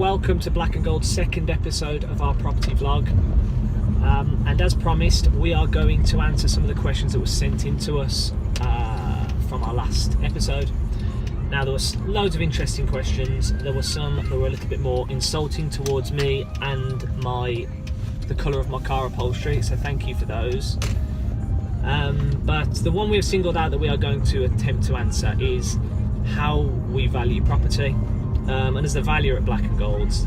welcome to Black and Gold's second episode of our property vlog. And as promised, we are going to answer some of the questions that were sent in to us from our last episode. Now, there was loads of interesting questions. There were some that were a little bit more insulting towards me and the colour of my car upholstery, so thank you for those. But the one we have singled out that we are going to attempt to answer is how we value property. And as the valuer at Black and Gold's,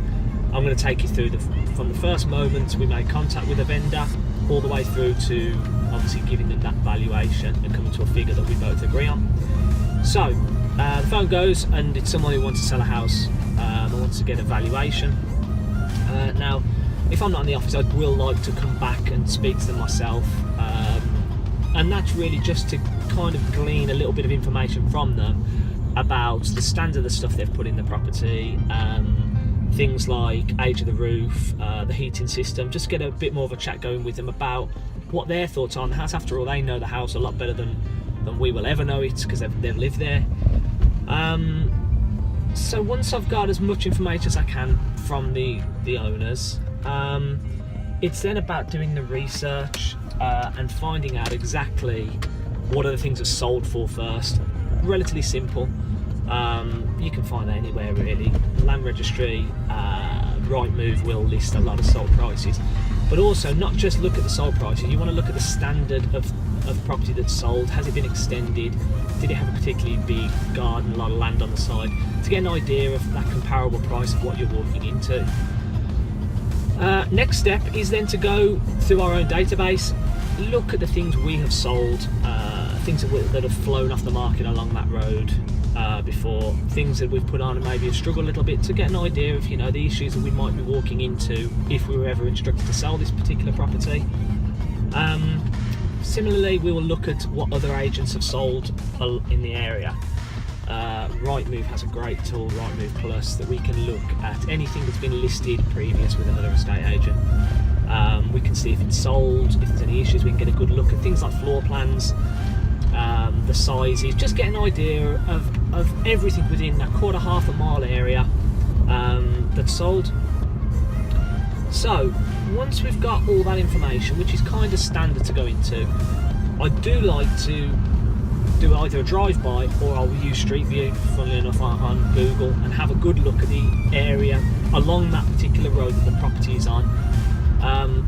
I'm going to take you through from the first moment we made contact with a vendor all the way through to obviously giving them that valuation and coming to a figure that we both agree on. So the phone goes and it's someone who wants to sell a house and wants to get a valuation. Now, if I'm not in the office, I will like to come back and speak to them myself, and that's really just to kind of glean a little bit of information from them about the standard of the stuff they've put in the property, things like age of the roof, the heating system, just get a bit more of a chat going with them about what their thoughts are on the house. After all, they know the house a lot better than we will ever know it, because they've lived there. So once I've got as much information as I can from the owners, it's then about doing the research and finding out exactly what are the things that sold for first. Relatively simple. You can find that anywhere really. Land Registry, Rightmove will list a lot of sold prices, but also not just look at the sold prices. You want to look at the standard of property that's sold. Has it been extended? Did it have a particularly big garden, a lot of land on the side, to get an idea of that comparable price of what you're walking into. Next step is then to go through our own database, look at the things we have sold, things that have flown off the market along that road before, things that we've put on and maybe have struggled a little bit, to get an idea of, the issues that we might be walking into if we were ever instructed to sell this particular property. Similarly, we will look at what other agents have sold in the area. Rightmove has a great tool, Rightmove Plus, that we can look at anything that's been listed previous with another estate agent. We can see if it's sold, if there's any issues. We can get a good look at things like floor plans, the sizes, just get an idea of everything within that half a mile area that's sold. So once we've got all that information, which is kind of standard to go into, I do like to do either a drive-by or I'll use Street View, funnily enough, on Google, and have a good look at the area along that particular road that the property is on.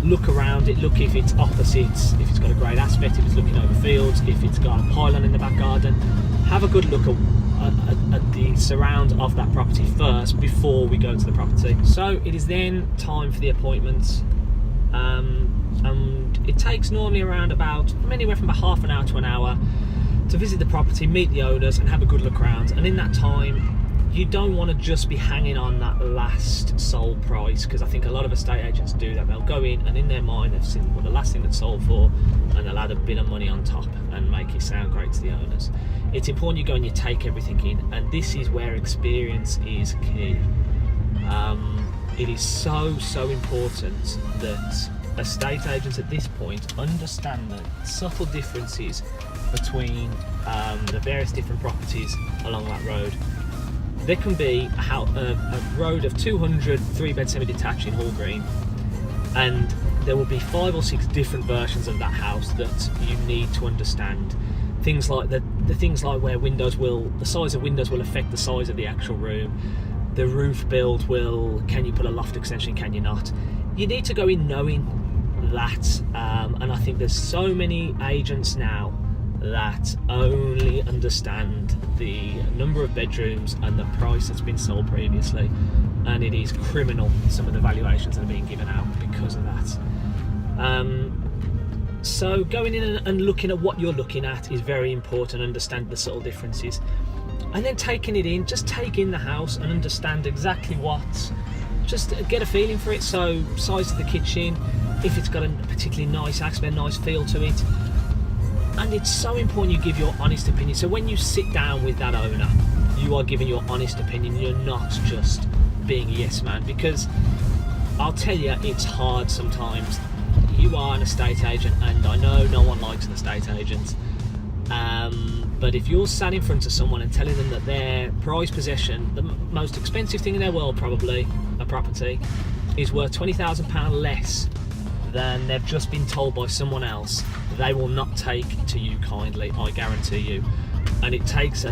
Look around it, look if it's opposite, if it's got a great aspect, if it's looking over fields, if it's got a pylon in the back garden. Have a good look at the surround of that property first before we go to the property. So it is then time for the appointment, and it takes normally around anywhere from about half an hour to an hour to visit the property, meet the owners and have a good look around. And in that time, you don't want to just be hanging on that last sold price, because I think a lot of estate agents do that. They'll go in and in their mind they've seen the last thing that's sold for, and they'll add a bit of money on top and make it sound great to the owners. It's important you go and you take everything in, and this is where experience is key. It is so important that estate agents at this point understand the subtle differences between the various different properties along that road. There can be a road of 200 3-bed semi-detached in Hall Green, and there will be 5 or 6 different versions of that house that you need to understand. Things like the things like where the size of windows will affect the size of the actual room. The roof build can you put a loft extension, can you not? You need to go in knowing that, and I think there's so many agents now that only understand the number of bedrooms and the price that's been sold previously, and it is criminal some of the valuations that are being given out because of that. So going in and looking at what you're looking at is very important. Understand the subtle differences, and then taking it in, just take in the house and understand exactly just get a feeling for it. So size of the kitchen, if it's got a particularly nice aspect, nice feel to it. And it's so important you give your honest opinion. So when you sit down with that owner, you are giving your honest opinion. You're not just being a yes man, because I'll tell you, it's hard sometimes. You are an estate agent, and I know no one likes an estate agent, But if you're sat in front of someone and telling them that their prized possession, the most expensive thing in their world probably, a property, is worth £20,000 less than they've just been told by someone else, they will not take to you kindly, I guarantee you. And it takes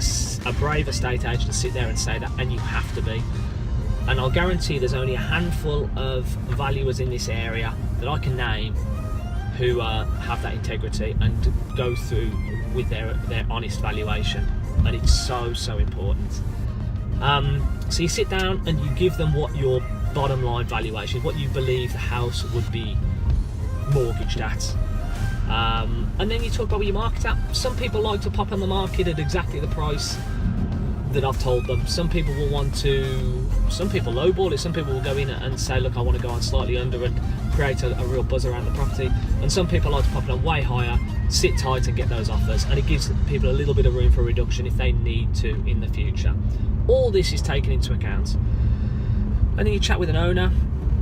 a brave estate agent to sit there and say that, and you have to be. And I'll guarantee there's only a handful of valuers in this area that I can name who have that integrity and go through with their honest valuation. And it's so important. So you sit down and you give them what your bottom line valuation is, what you believe the house would be mortgaged at. And then you talk about what you market at. Some people like to pop on the market at exactly the price that I've told them. Some people lowball it. Some people will go in and say, look, I want to go on slightly under and create a real buzz around the property. And some people like to pop it on way higher, sit tight and get those offers. And it gives people a little bit of room for reduction if they need to in the future. All this is taken into account. And then you chat with an owner.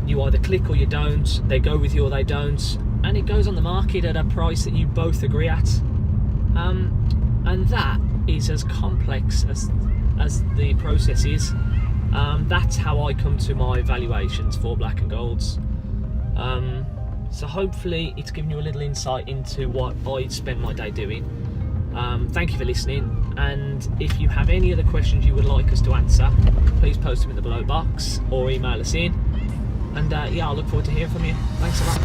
You either click or you don't. They go with you or they don't. And it goes on the market at a price that you both agree at. And that is as complex as the process is. That's how I come to my valuations for black and golds. So hopefully it's given you a little insight into what I spend my day doing. Thank you for listening, and if you have any other questions you would like us to answer, please post them in the below box or email us in, and yeah, I'll look forward to hearing from you. Thanks a lot.